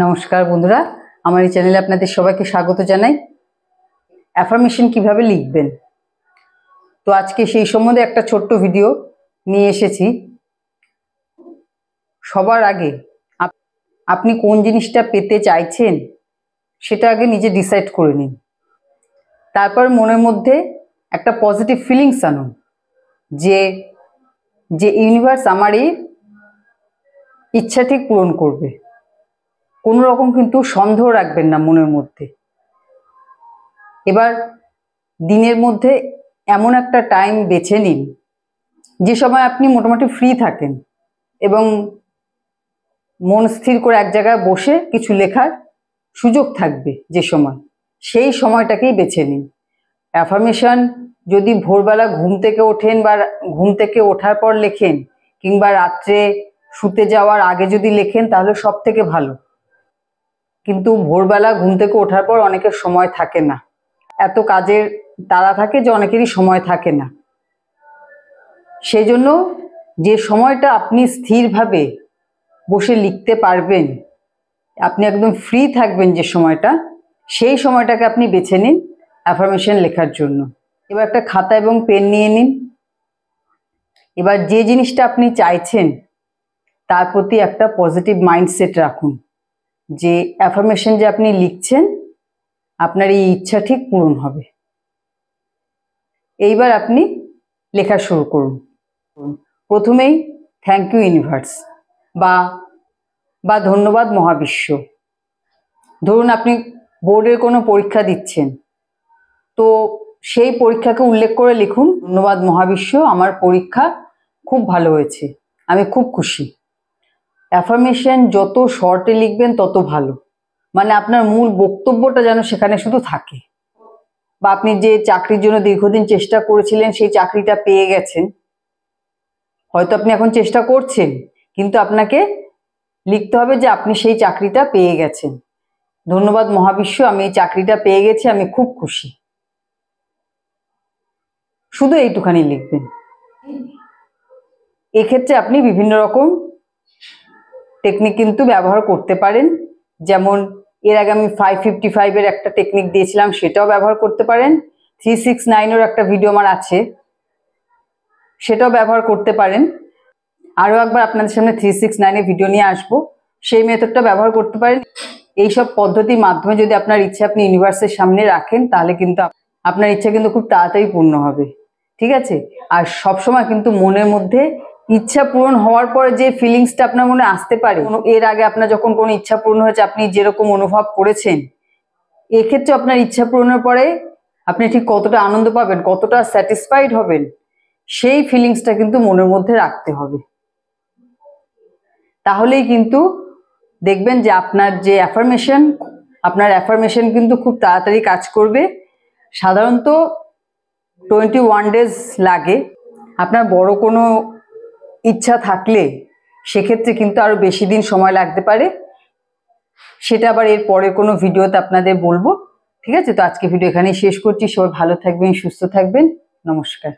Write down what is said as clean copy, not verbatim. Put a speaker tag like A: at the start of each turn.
A: নমস্কার বন্ধুরা, আমার এই চ্যানেলে আপনাদের সবাইকে স্বাগত জানাই। অ্যাফার্মেশন কিভাবে লিখবেন, তো আজকে সেই সম্বন্ধে একটা ছোট্ট ভিডিও নিয়ে এসেছি। সবার আগে আপনি কোন জিনিসটা পেতে চাইছেন সেটা আগে নিজে ডিসাইড করে নিন। তারপর মনের মধ্যে একটা পজিটিভ ফিলিংস আনুন যে যে ইউনিভার্স আমার এই ইচ্ছা ঠিক পূরণ করবে। কোনো রকম কিন্তু সন্দেহ রাখবেন না মনের মধ্যে। এবার দিনের মধ্যে এমন একটা টাইম বেছে নিন যে সময় আপনি মোটামুটি ফ্রি থাকেন এবং মন স্থির করে এক জায়গায় বসে কিছু লেখার সুযোগ থাকবে, যে সময় সেই সময়টাকেই বেছে নিন। অ্যাফার্মেশন যদি ভোরবেলা ঘুম থেকে ওঠেন বা ঘুম থেকে ওঠার পর লেখেন কিংবা রাত্রে শুতে যাওয়ার আগে যদি লেখেন তাহলে সব থেকে ভালো। কিন্তু ভোরবেলা ঘুম থেকে ওঠার পর অনেকের সময় থাকে না, এত কাজের তাড়া থাকে যে অনেকেরই সময় থাকে না। সেই জন্য যে সময়টা আপনি স্থিরভাবে বসে লিখতে পারবেন, আপনি একদম ফ্রি থাকবেন যে সময়টা, সেই সময়টাকে আপনি বেছে নিন অ্যাফার্মেশন লেখার জন্য। এবার একটা খাতা এবং পেন নিয়ে নিন। এবার যে জিনিসটা আপনি চাইছেন তার প্রতি একটা পজিটিভ মাইন্ডসেট রাখুন যে অ্যাফার্মেশন যে আপনি লিখছেন আপনার এই ইচ্ছা ঠিক পূরণ হবে। এইবার আপনি লেখা শুরু করুন। প্রথমেই থ্যাংক ইউ ইউনিভার্স বা ধন্যবাদ মহাবিশ্ব। ধরুন আপনি বোর্ডের কোনো পরীক্ষা দিচ্ছেন, তো সেই পরীক্ষাকে উল্লেখ করে লিখুন, ধন্যবাদ মহাবিশ্ব, আমার পরীক্ষা খুব ভালো হয়েছে, আমি খুব খুশি। অ্যাফার্মেশন যত শর্টে লিখবেন তত ভালো, মানে আপনার মূল বক্তব্যটা যেন সেখানে শুধু থাকে। বা আপনি যে চাকরির জন্য দীর্ঘদিন চেষ্টা করেছিলেন সেই চাকরিটা পেয়ে গেছেন, হয়তো আপনি এখন চেষ্টা করছেন, কিন্তু আপনাকে লিখতে হবে যে আপনি সেই চাকরিটা পেয়ে গেছেন। ধন্যবাদ মহাবিশ্ব, আমি এই চাকরিটা পেয়ে গেছি, আমি খুব খুশি। শুধু এইটুখানি লিখবেন। এক্ষেত্রে আপনি বিভিন্ন রকম টেকনিক কিন্তু ব্যবহার করতে পারেন, যেমন এর আগে আমি 555 একটা টেকনিক দিয়েছিলাম, সেটাও ব্যবহার করতে পারেন। 369 একটা ভিডিও আমার আছে, সেটাও ব্যবহার করতে পারেন। আরও একবার আপনাদের সামনে 369 ভিডিও নিয়ে আসবো, সেই মেথডটা ব্যবহার করতে পারেন। এইসব পদ্ধতির মাধ্যমে যদি আপনার ইচ্ছা আপনি ইউনিভার্সের সামনে রাখেন তাহলে কিন্তু আপনার ইচ্ছা কিন্তু খুব তাড়াতাড়ি পূর্ণ হবে। ঠিক আছে? আর সবসময় কিন্তু মনের মধ্যে ইচ্ছা পূরণ হওয়ার পরে যে ফিলিংসটা আপনার মনে আসতে পারে, এর আগে আপনার যখন কোনো ইচ্ছা পূরণ হয়েছে আপনি যেরকম অনুভব করেছেন, এক্ষেত্রে আপনার ইচ্ছা পূরণের পরে আপনি ঠিক কতটা আনন্দ পাবেন, কতটা স্যাটিসফাইড হবেন, সেই ফিলিংসটা কিন্তু মনের মধ্যে রাখতে হবে। তাহলেই কিন্তু দেখবেন যে আপনার অ্যাফার্মেশন কিন্তু খুব তাড়াতাড়ি কাজ করবে। সাধারণত 21 ডেজ লাগে। আপনার বড় কোনো ইচ্ছা থাকলে সেক্ষেত্রে কিন্তু আরো বেশি দিন সময় লাগতে পারে, সেটা আবার এর পরে কোনো ভিডিওতে আপনাদের বলবো। ঠিক আছে? তো আজকে ভিডিও এখানেই শেষ করছি। সবাই ভালো থাকবেন, সুস্থ থাকবেন। নমস্কার।